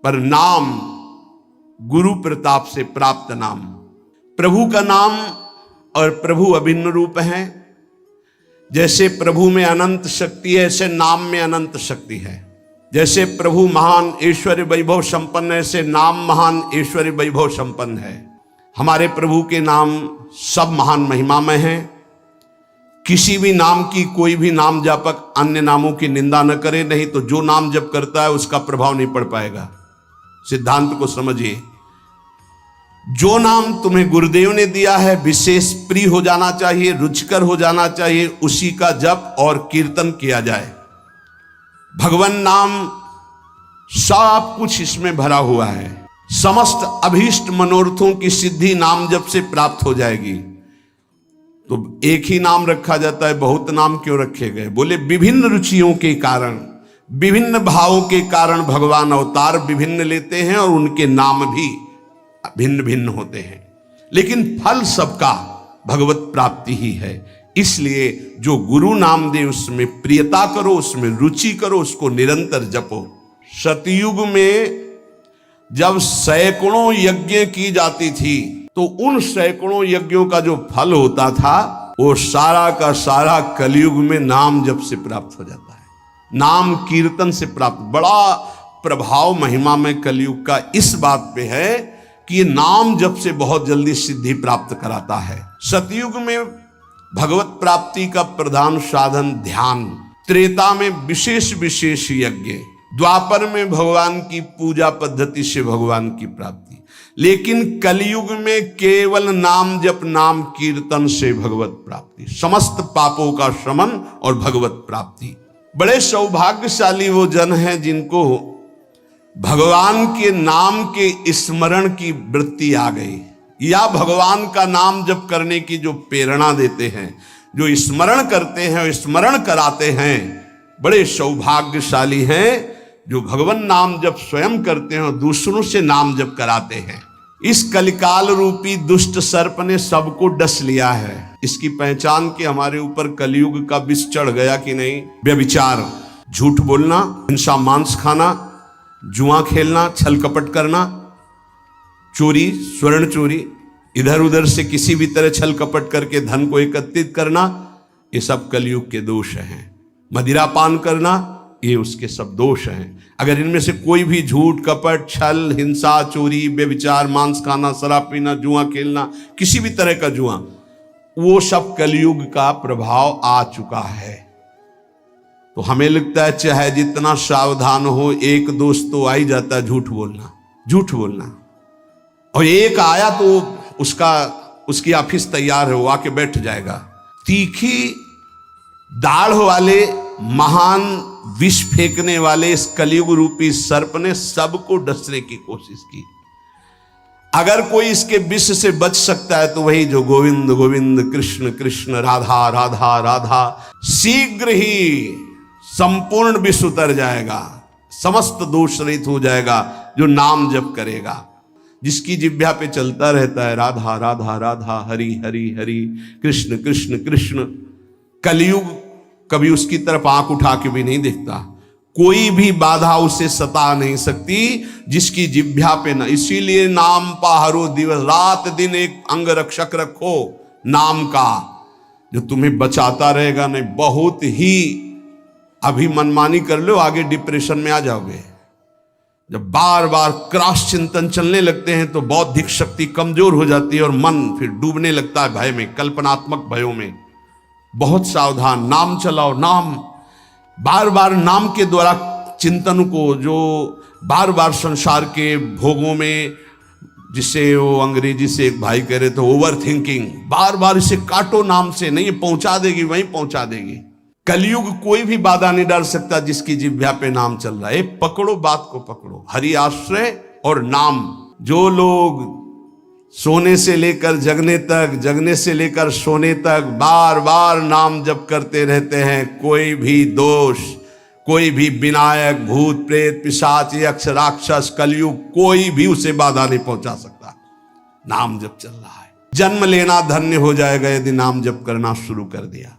पर नाम गुरु प्रताप से प्राप्त नाम। प्रभु का नाम और प्रभु अभिन्न रूप है। जैसे प्रभु में अनंत शक्ति है, ऐसे नाम में अनंत शक्ति है। जैसे प्रभु महान ऐश्वर्य वैभव संपन्न है, ऐसे नाम महान ऐश्वर्य वैभव संपन्न है। हमारे प्रभु के नाम सब महान महिमामय हैं। किसी भी नाम की कोई भी नाम जापक अन्य नामों की निंदा न करे, नहीं तो जो नाम जप करता है उसका प्रभाव नहीं पड़ पाएगा। सिद्धांत को समझिए। जो नाम तुम्हें गुरुदेव ने दिया है विशेष प्रिय हो जाना चाहिए, रुचिकर हो जाना चाहिए, उसी का जप और कीर्तन किया जाए। भगवान नाम सब कुछ इसमें भरा हुआ है। समस्त अभीष्ट मनोरथों की सिद्धि नाम जप से प्राप्त हो जाएगी। तो एक ही नाम रखा जाता है, बहुत नाम क्यों रखे गए? बोले विभिन्न रुचियों के कारण, विभिन्न भावों के कारण भगवान अवतार विभिन्न लेते हैं और उनके नाम भी भिन्न भिन्न होते हैं, लेकिन फल सबका भगवत प्राप्ति ही है। इसलिए जो गुरु नाम दे उसमें प्रियता करो, उसमें रुचि करो, उसको निरंतर जपो। सतयुग में जब सैकड़ों यज्ञ की जाती थी तो उन सैकड़ों यज्ञों का जो फल होता था वो सारा का सारा कलयुग में नाम जप से प्राप्त हो जाता है, नाम कीर्तन से प्राप्त। बड़ा प्रभाव महिमा में कलयुग का इस बात पे है कि ये नाम जप से बहुत जल्दी सिद्धि प्राप्त कराता है। सतयुग में भगवत प्राप्ति का प्रधान साधन ध्यान, त्रेता में विशेष विशेष यज्ञ, द्वापर में भगवान की पूजा पद्धति से भगवान की प्राप्ति, लेकिन कलयुग में केवल नाम जप नाम कीर्तन से भगवत प्राप्ति, समस्त पापों का शमन और भगवत प्राप्ति। बड़े सौभाग्यशाली वो जन हैं जिनको भगवान के नाम के स्मरण की वृत्ति आ गई, या भगवान का नाम जप करने की जो प्रेरणा देते हैं, जो स्मरण करते हैं और स्मरण कराते हैं, बड़े सौभाग्यशाली हैं जो भगवान नाम जप स्वयं करते हैं और दूसरों से नाम जप कराते हैं। इस कलिकाल रूपी दुष्ट सर्प ने सबको डस लिया है। इसकी पहचान के हमारे ऊपर कलयुग का विष चढ़ गया कि नहीं? व्यभिचार, झूठ बोलना, हिंसा, मांस खाना, जुआ खेलना, छल कपट करना, चोरी, स्वर्ण चोरी, इधर उधर से किसी भी तरह छल कपट करके धन को एकत्रित करना, ये सब कलयुग के दोष हैं। मदिरा पान करना, ये उसके सब दोष हैं। अगर इनमें से कोई भी झूठ, कपट, छल, हिंसा, चोरी, बेविचार, मांस खाना, शराब पीना, जुआ खेलना, किसी भी तरह का जुआ, वो सब कलयुग का प्रभाव आ चुका है। तो हमें लगता है चाहे जितना सावधान हो, एक दोस्त तो आ ही जाता है झूठ बोलना, झूठ बोलना। और एक आया तो उसकी ऑफिस तैयार है, वो आके बैठ जाएगा। तीखी दाढ़ वाले महान विष फेंकने वाले इस कलयुग रूपी सर्प ने सबको डसने की कोशिश की। अगर कोई इसके विष से बच सकता है तो वही जो गोविंद गोविंद, कृष्ण कृष्ण, राधा राधा राधा, शीघ्र ही संपूर्ण विष उतर जाएगा, समस्त दोष रहित हो जाएगा जो नाम जप करेगा। जिसकी जिह्वा पे चलता रहता है राधा राधा राधा, हरि हरि हरि, कृष्ण कृष्ण कृष्ण, कलयुग कभी उसकी तरफ आंख उठा के भी नहीं देखता। कोई भी बाधा उसे सता नहीं सकती जिसकी जिह्वा पे न। इसीलिए नाम पाहरो दिवस रात दिन एक अंग रक्षक रखो नाम का, जो तुम्हें बचाता रहेगा। नहीं बहुत ही अभी मनमानी कर लो, आगे डिप्रेशन में आ जाओगे। जब बार बार क्रॉस चिंतन चलने लगते हैं तो बौद्धिक शक्ति कमजोर हो जाती है और मन फिर डूबने लगता है भय में, कल्पनात्मक भयों में। बहुत सावधान, नाम चलाओ, नाम बार बार नाम के द्वारा चिंतन को, जो बार बार संसार के भोगों में, जिसे वो अंग्रेजी से एक भाई कह रहे थे ओवर थिंकिंग, बार बार इसे काटो नाम से, नहीं पहुंचा देगी, वहीं पहुंचा देगी। कलयुग कोई भी बाधा नहीं डाल सकता जिसकी जिह्वा पे नाम चल रहा है। पकड़ो बात को, पकड़ो हरि आश्रय और नाम। जो लोग सोने से लेकर जगने तक, जगने से लेकर सोने तक बार बार नाम जप करते रहते हैं, कोई भी दोष, कोई भी विनायक, भूत प्रेत, पिशाच, यक्ष, राक्षस, कलयुग, कोई भी उसे बाधा नहीं पहुंचा सकता। नाम जप चल रहा है। जन्म लेना धन्य हो जाएगा यदि नाम जप करना शुरू कर दिया।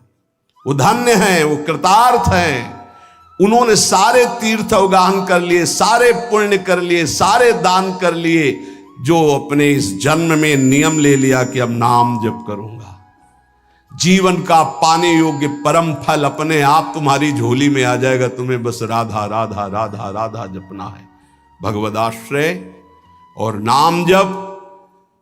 वो धन्य है, वो कृतार्थ है। उन्होंने सारे तीर्थ अवगाहन कर लिए, सारे पुण्य कर लिए, सारे दान कर लिए, जो अपने इस जन्म में नियम ले लिया कि अब नाम जप करूंगा। जीवन का पाने योग्य परम फल अपने आप तुम्हारी झोली में आ जाएगा। तुम्हें बस राधा राधा राधा राधा जपना है। भगवदाश्रय और नाम जप,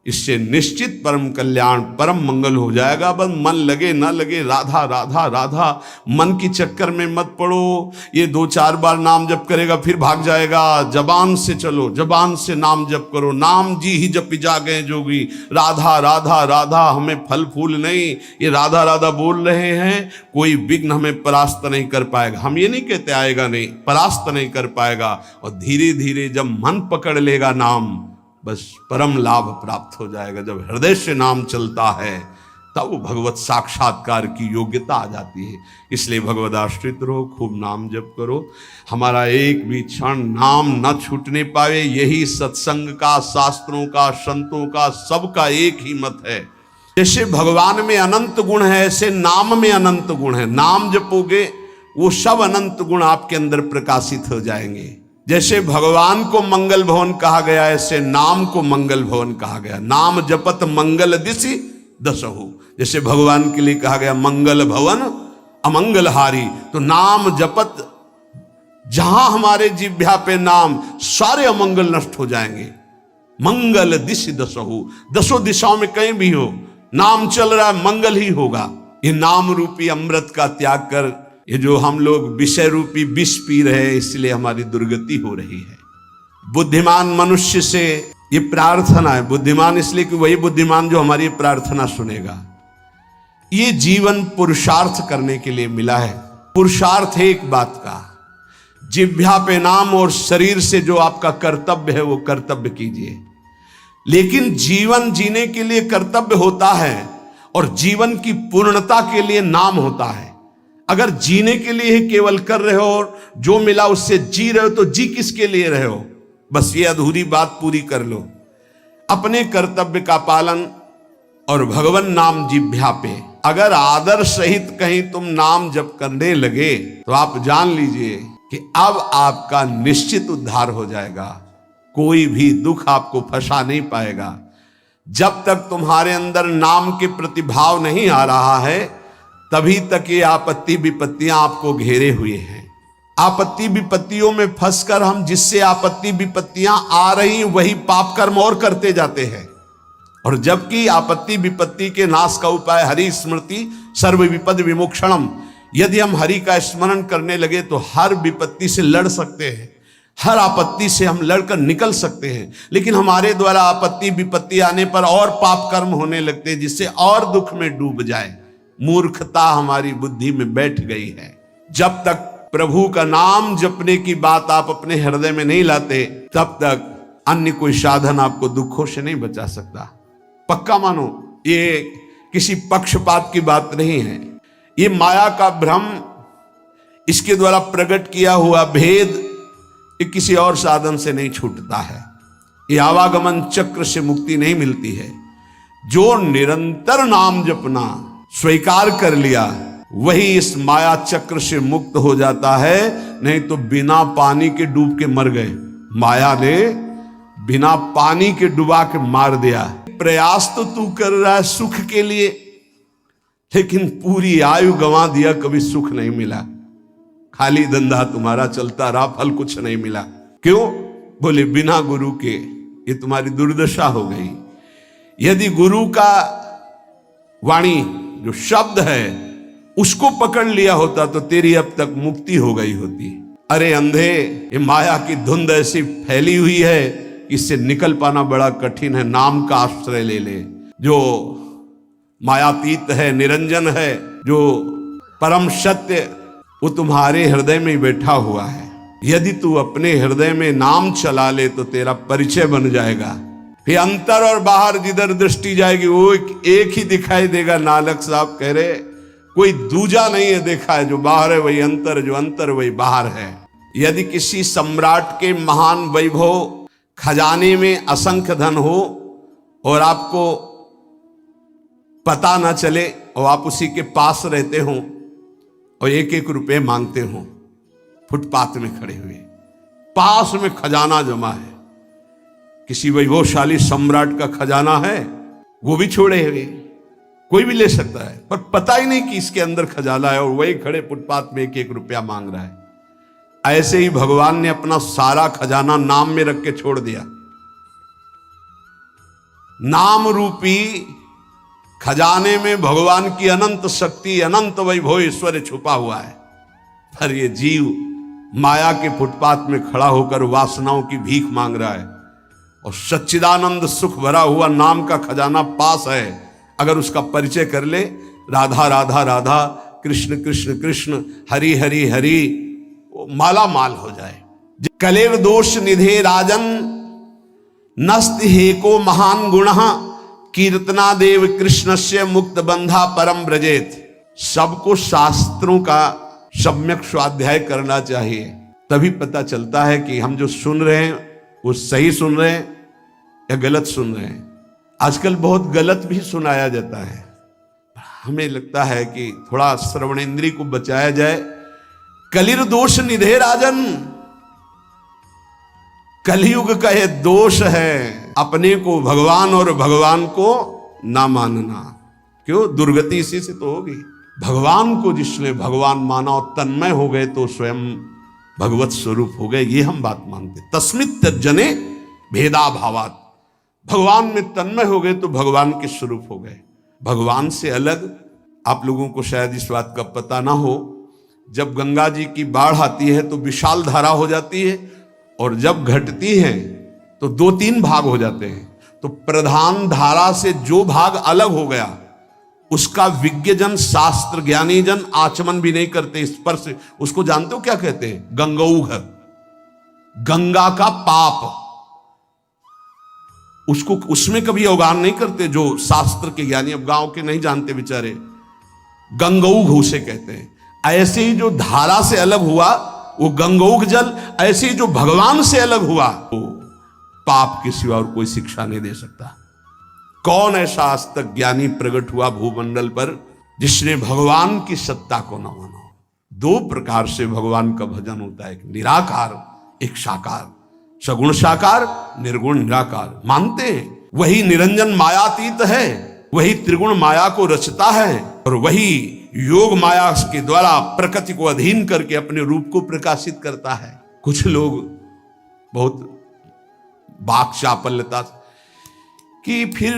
इससे निश्चित परम कल्याण, परम मंगल हो जाएगा। बस मन लगे ना लगे, राधा राधा राधा, मन की चक्कर में मत पड़ो। ये 2-4 बार नाम जप करेगा फिर भाग जाएगा। जबान से चलो, जबान से नाम जप करो। नाम जी ही जपी जा गए जोगी, राधा राधा राधा, हमें फल फूल नहीं। ये राधा राधा बोल रहे हैं, कोई विघ्न हमें परास्त नहीं कर पाएगा। हम ये नहीं कहते आएगा नहीं, परास्त नहीं कर पाएगा। और धीरे धीरे जब मन पकड़ लेगा नाम, बस परम लाभ प्राप्त हो जाएगा। जब हृदय से नाम चलता है तब वो भगवत साक्षात्कार की योग्यता आ जाती है। इसलिए भगवत आश्रित रहो, खूब नाम जप करो। हमारा एक भी क्षण नाम न छूटने पावे, यही सत्संग का, शास्त्रों का, संतों का, सबका एक ही मत है। जैसे भगवान में अनंत गुण है, ऐसे नाम में अनंत गुण है। नाम जपोगे वो सब अनंत गुण आपके अंदर प्रकाशित हो जाएंगे। जैसे भगवान को मंगल भवन कहा गया, ऐसे नाम को मंगल भवन कहा गया। नाम जपत मंगल दिशि दसहु, जैसे भगवान के लिए कहा गया मंगल भवन अमंगल हारी। तो नाम जपत, जहां हमारे जिह्वा पे नाम, सारे अमंगल नष्ट हो जाएंगे। मंगल दिशि दसहु, 10 दिशाओं में कहीं भी हो, नाम चल रहा है, मंगल ही होगा। ये नाम रूपी अमृत का त्याग कर, ये जो हम लोग विषय रूपी विष पी रहे हैं, इसलिए हमारी दुर्गति हो रही है। बुद्धिमान मनुष्य से ये प्रार्थना है, बुद्धिमान इसलिए कि वही बुद्धिमान जो हमारी प्रार्थना सुनेगा। ये जीवन पुरुषार्थ करने के लिए मिला है। पुरुषार्थ है एक बात का, जिह्वा पे नाम और शरीर से जो आपका कर्तव्य है वो कर्तव्य कीजिए। लेकिन जीवन जीने के लिए कर्तव्य होता है और जीवन की पूर्णता के लिए नाम होता है। अगर जीने के लिए ही केवल कर रहे हो और जो मिला उससे जी रहे हो, तो जी किसके लिए रहे हो? बस ये अधूरी बात पूरी कर लो। अपने कर्तव्य का पालन और भगवान नाम जिह्वा पे, अगर आदर सहित कहीं तुम नाम जप करने लगे तो आप जान लीजिए कि अब आपका निश्चित उद्धार हो जाएगा। कोई भी दुख आपको फंसा नहीं पाएगा। जब तक तुम्हारे अंदर नाम के प्रति भाव नहीं आ रहा है, तभी तक ये आपत्ति विपत्तियां आपको घेरे हुए हैं। आपत्ति विपत्तियों में फंसकर हम जिससे आपत्ति विपत्तियां आ रही वही पाप कर्म और करते जाते हैं। और जबकि आपत्ति विपत्ति के नाश का उपाय हरि स्मृति सर्व विपद विमोक्षणम, यदि हम हरि का स्मरण करने लगे तो हर विपत्ति से लड़ सकते हैं, हर आपत्ति से हम लड़कर निकल सकते हैं। लेकिन हमारे द्वारा आपत्ति विपत्ति आने पर और पाप कर्म होने लगते हैं, जिससे और दुख में डूब जाए। मूर्खता हमारी बुद्धि में बैठ गई है। जब तक प्रभु का नाम जपने की बात आप अपने हृदय में नहीं लाते, तब तक अन्य कोई साधन आपको दुखों से नहीं बचा सकता। पक्का मानो, ये किसी पक्षपात की बात नहीं है। ये माया का भ्रम, इसके द्वारा प्रकट किया हुआ भेद, ये किसी और साधन से नहीं छूटता है। ये आवागमन चक्र से मुक्ति नहीं मिलती है। जो निरंतर नाम जपना स्वीकार कर लिया, वही इस माया चक्र से मुक्त हो जाता है। नहीं तो बिना पानी के डूब के मर गए। माया ने बिना पानी के डुबा के मार दिया। प्रयास तो तू कर रहा है सुख के लिए, लेकिन पूरी आयु गंवा दिया, कभी सुख नहीं मिला। खाली धंधा तुम्हारा चलता रहा, फल कुछ नहीं मिला। क्यों? बोले बिना गुरु के ये तुम्हारी दुर्दशा हो गई। यदि गुरु का वाणी जो शब्द है उसको पकड़ लिया होता तो तेरी अब तक मुक्ति हो गई होती। अरे अंधे, ये माया की धुंध ऐसी फैली हुई है, इससे निकल पाना बड़ा कठिन है। नाम का आश्रय ले ले, जो मायातीत है, निरंजन है, जो परम सत्य, वो तुम्हारे हृदय में बैठा हुआ है। यदि तू अपने हृदय में नाम चला ले तो तेरा परिचय बन जाएगा। फिर अंतर और बाहर जिधर दृष्टि जाएगी वो एक ही दिखाई देगा। नानक साहब कह रहे कोई दूजा नहीं है देखा है, जो बाहर है वही अंतर, जो अंतर वही बाहर है। यदि किसी सम्राट के महान वैभव खजाने में असंख्य धन हो और आपको पता ना चले और आप उसी के पास रहते हो और 1-1 रुपये मांगते हो, फुटपाथ में खड़े हुए, पास में खजाना जमा है, किसी वैभवशाली सम्राट का खजाना है, वो भी छोड़े हुए, कोई भी ले सकता है, पर पता ही नहीं कि इसके अंदर खजाना है, और वही खड़े फुटपाथ में 1-1 रुपया मांग रहा है। ऐसे ही भगवान ने अपना सारा खजाना नाम में रख के छोड़ दिया। नाम रूपी खजाने में भगवान की अनंत शक्ति, अनंत वैभव, ऐश्वर्य छुपा हुआ है, पर ये जीव माया के फुटपाथ में खड़ा होकर वासनाओं की भीख मांग रहा है, और सच्चिदानंद सुख भरा हुआ नाम का खजाना पास है। अगर उसका परिचय कर ले, राधा राधा राधा, कृष्ण कृष्ण कृष्ण, हरि हरि हरि, वो माला माल हो जाए। कलेव दोष निधे राजन, नस्त हेको महान गुण, कीर्तना देव कृष्णस्य मुक्त बंधा परम ब्रजेत। सबको शास्त्रों का सम्यक स्वाध्याय करना चाहिए, तभी पता चलता है कि हम जो सुन रहे हैं वो सही सुन रहे हैं या गलत सुन रहे हैं। आजकल बहुत गलत भी सुनाया जाता है, हमें लगता है कि थोड़ा श्रवणेंद्रिय को बचाया जाए। कलिर दोष निधे राजन, कलयुग का ये दोष है, अपने को भगवान और भगवान को ना मानना। क्यों? दुर्गति इसी से तो होगी। भगवान को जिसने भगवान माना और तन्मय हो गए तो स्वयं भगवत स्वरूप हो गए, ये हम बात मानते। तस्मित् तज्जने भेदा भावात, भगवान में तन्मय हो गए तो भगवान के स्वरूप हो गए। भगवान से अलग, आप लोगों को शायद इस बात का पता ना हो, जब गंगा जी की बाढ़ आती है तो विशाल धारा हो जाती है, और जब घटती है तो 2-3 भाग हो जाते हैं। तो प्रधान धारा से जो भाग अलग हो गया उसका विज्ञजन, शास्त्र ज्ञानी जन आचमन भी नहीं करते, स्पर्श, उसको जानते हो क्या कहते हैं? गंगौघ, गंगा का पाप, उसको उसमें कभी अवगान नहीं करते जो शास्त्र के ज्ञानी। अब गांव के नहीं जानते बेचारे, गंगौघ उसे कहते हैं। ऐसे ही जो धारा से अलग हुआ वो गंगौघ जल, ऐसे ही जो भगवान से अलग हुआ वो पाप के सिवा और कोई शिक्षा नहीं दे सकता। कौन ऐसा आज तक ज्ञानी प्रकट हुआ भूमंडल पर जिसने भगवान की सत्ता को न माना? 2 प्रकार से भगवान का भजन होता है, एक निराकार, एक साकार। सगुण साकार, निर्गुण निराकार मानते हैं। वही निरंजन मायातीत है, वही त्रिगुण माया को रचता है, और वही योग माया के द्वारा प्रकृति को अधीन करके अपने रूप को प्रकाशित करता है। कुछ लोग बहुत बाक चापल्यता कि फिर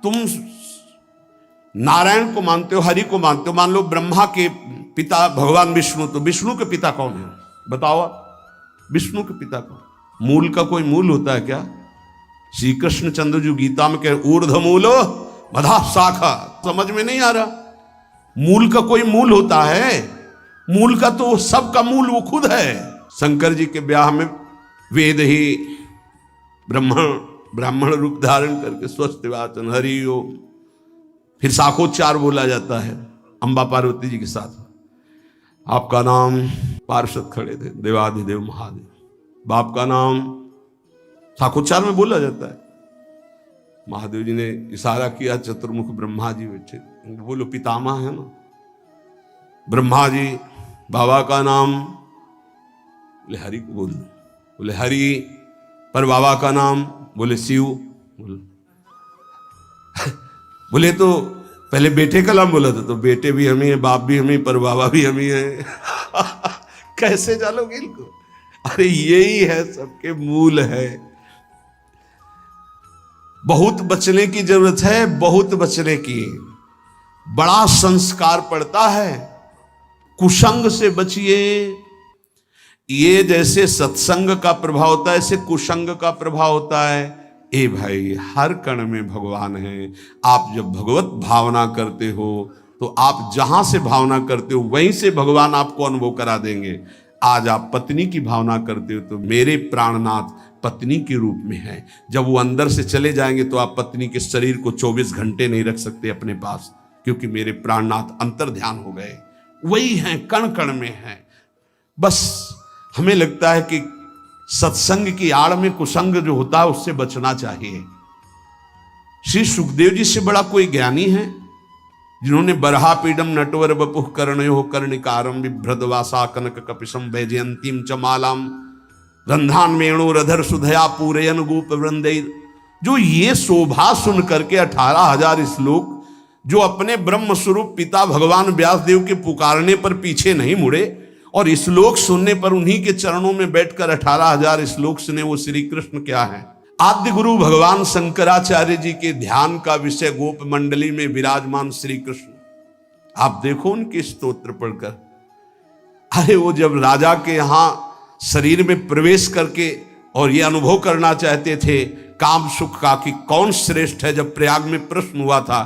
तुम नारायण को मानते हो, हरि को मानते हो, मान लो ब्रह्मा के पिता भगवान विष्णु, तो विष्णु के पिता कौन है बताओ आप? विष्णु के पिता कौन? मूल का कोई मूल होता है क्या? श्री कृष्ण चंद्र जी गीता में कह ऊर्ध्व मूलो मधा शाखा, समझ में नहीं आ रहा? मूल का कोई मूल होता है? मूल का तो सबका मूल वो खुद है। शंकर जी के ब्याह में वेद ही ब्राह्मण रूप धारण करके स्वस्थ वाचन हरि ओम, फिर शाखोच्चार बोला जाता है अंबा पार्वती जी के साथ। आपका नाम, पार्षद खड़े थे, देवाधिदेव महादेव, बाप का नाम शाखोच्चार में बोला जाता है। महादेव जी ने इशारा किया, चतुर्मुख ब्रह्मा जी बैठे, बोलो पितामह है ना। ब्रह्मा जी, बाबा का नाम, बोले हरि को बोल, बोले हरि, पर बाबा का नाम, बोले शिव, बोले तो पहले बेटे का नाम बोला था, तो बेटे भी हम ही है, बाप भी हम ही, पर बाबा भी हम ही है। कैसे चलोगे इनको? अरे यही है, सबके मूल है। बहुत बचने की जरूरत है, बहुत बचने की। बड़ा संस्कार पड़ता है, कुसंग से बचिए। ये जैसे सत्संग का प्रभाव होता है, ऐसे कुसंग का प्रभाव होता है। ए भाई, हर कण में भगवान है। आप जब भगवत भावना करते हो तो आप जहां से भावना करते हो वहीं से भगवान आपको अनुभव करा देंगे। आज आप पत्नी की भावना करते हो तो मेरे प्राणनाथ पत्नी के रूप में है। जब वो अंदर से चले जाएंगे तो आप पत्नी के शरीर को 24 घंटे नहीं रख सकते अपने पास, क्योंकि मेरे प्राणनाथ अंतर ध्यान हो गए, वही हैं, कण कण में हैं। बस हमें लगता है कि सत्संग की आड़ में कुसंग जो होता है उससे बचना चाहिए। श्री सुखदेव जी से बड़ा कोई ज्ञानी है? जिन्होंने बरहापीडम नटवर बपुः कर्णयो कर्णिकारम बिभ्रदवासा कनक कपिशम वैजयंतीम च मालाम रंधान वेणुरधर सुधया पूरयन गोप वृंदे, जो ये शोभा सुन करके 18,000 श्लोक, जो अपने ब्रह्म स्वरूप पिता भगवान व्यासदेव के पुकारने पर पीछे नहीं मुड़े और श्लोक सुनने पर उन्हीं के चरणों में बैठकर 18,000 श्लोक सुने, वो श्री कृष्ण क्या है? आद्य गुरु भगवान शंकराचार्य जी के ध्यान का विषय गोप मंडली में विराजमान श्री कृष्ण। आप देखो उनके स्तोत्र पढ़कर, अरे वो जब राजा के यहां शरीर में प्रवेश करके और ये अनुभव करना चाहते थे काम सुख का कि कौन श्रेष्ठ है, जब प्रयाग में प्रश्न हुआ था,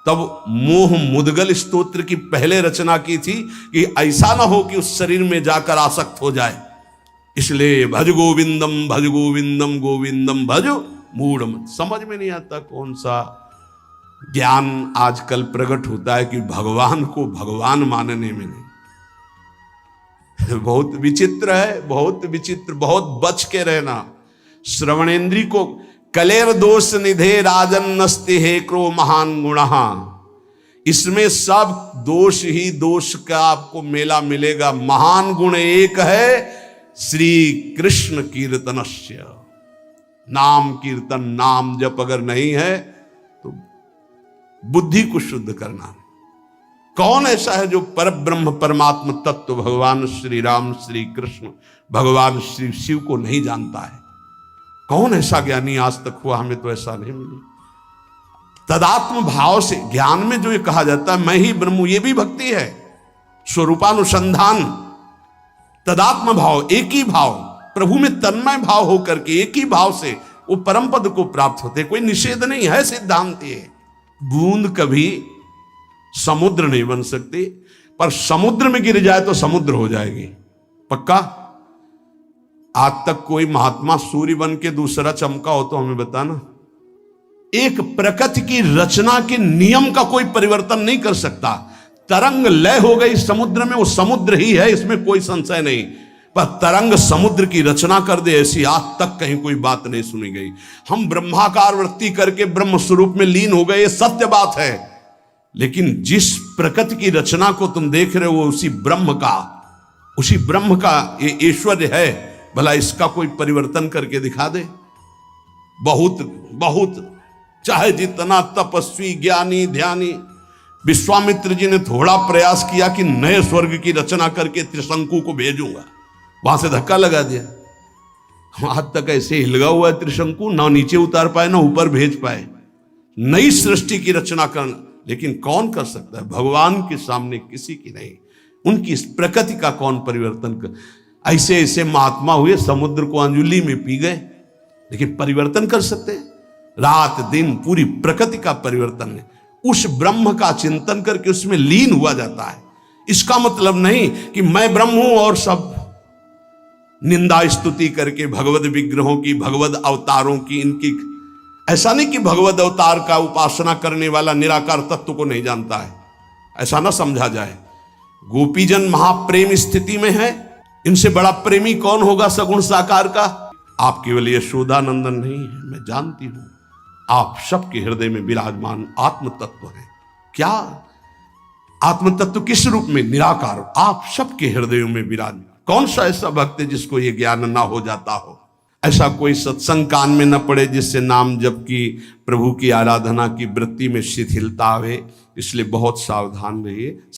तब मोह मुदगल स्तोत्र की पहले रचना की थी कि ऐसा ना हो कि उस शरीर में जाकर आसक्त हो जाए, इसलिए भज गोविंदम गोविंदम भज मूढ़। समझ में नहीं आता कौन सा ज्ञान आजकल प्रकट होता है कि भगवान को भगवान मानने में नहीं। बहुत विचित्र है, बहुत विचित्र, बहुत बच के रहना। श्रवणेन्द्री को कलेर दोष निधे राजन नस्ति हे क्रो महान गुणहा, इसमें सब दोष ही दोष का आपको मेला मिलेगा। महान गुण एक है, श्री कृष्ण कीर्तनस्य, नाम कीर्तन, नाम जप अगर नहीं है तो बुद्धि को शुद्ध करना। कौन ऐसा है जो पर ब्रह्म परमात्म तत्व भगवान श्री राम श्री कृष्ण भगवान श्री शिव को नहीं जानता है? कौन ऐसा ज्ञानी आज तक हुआ? हमें तो ऐसा नहीं मिली। तदात्म भाव से ज्ञान में जो ये कहा जाता है मैं ही ब्रह्म हूं, ये भी भक्ति है। स्वरूपानुसंधान, तदात्म भाव, एक ही भाव, प्रभु में तन्मय भाव होकर के एक ही भाव से वो परम पद को प्राप्त होते। कोई निषेध नहीं है, सिद्धांत ये। बूंद कभी समुद्र नहीं बन सकती, पर समुद्र में गिर जाए तो समुद्र हो जाएगी, पक्का। आज तक कोई महात्मा सूर्य बन के दूसरा चमका हो तो हमें बताना। एक प्रकृति की रचना के नियम का कोई परिवर्तन नहीं कर सकता। तरंग लय हो गई समुद्र में, वो समुद्र ही है, इसमें कोई संशय नहीं। पर तरंग समुद्र की रचना कर दे, ऐसी आज तक कहीं कोई बात नहीं सुनी गई। हम ब्रह्माकार वृत्ति करके ब्रह्म स्वरूप में लीन हो गए, ये सत्य बात है। लेकिन जिस प्रकृति की रचना को तुम देख रहे हो वो उसी ब्रह्म का ये ऐश्वर्य है। भला इसका कोई परिवर्तन करके दिखा दे। बहुत बहुत चाहे जितना तपस्वी ज्ञानी ध्यानी, विश्वामित्र जी ने थोड़ा प्रयास किया कि नए स्वर्ग की रचना करके त्रिशंकु को भेजूंगा, वहां से धक्का लगा दिया। आज तक ऐसे हिलगा हुआ है त्रिशंकु, ना नीचे उतार पाए ना ऊपर भेज पाए। नई सृष्टि की रचना करना, लेकिन कौन कर सकता है? भगवान के सामने किसी की नहीं। उनकी इस प्रकृति का कौन परिवर्तन कर? ऐसे ऐसे महात्मा हुए, समुद्र को अंजुली में पी गए, लेकिन परिवर्तन कर सकते हैं? रात दिन पूरी प्रकृति का परिवर्तन है। उस ब्रह्म का चिंतन करके उसमें लीन हुआ जाता है। इसका मतलब नहीं कि मैं ब्रह्म हूं और सब निंदा स्तुति करके भगवद विग्रहों की, भगवद अवतारों की, इनकी, ऐसा नहीं कि भगवद अवतार का उपासना करने वाला निराकार तत्व को नहीं जानता है, ऐसा ना समझा जाए। गोपीजन महाप्रेम स्थिति में है, इनसे बड़ा प्रेमी कौन होगा सगुण साकार का? आप केवल यशोदानंदन नहीं है, मैं जानती हूं आप सबके हृदय में विराजमान आत्म तत्व है। क्या आत्म तत्व? किस रूप में? निराकार। आप सबके हृदयों में विराजमान। कौन सा ऐसा भक्त है जिसको ये ज्ञान ना हो जाता हो? ऐसा कोई सत्संग कान में न पड़े जिससे नाम जप की, प्रभु की आराधना की वृत्ति में शिथिलता आवे। इसलिए बहुत सावधान रहिए।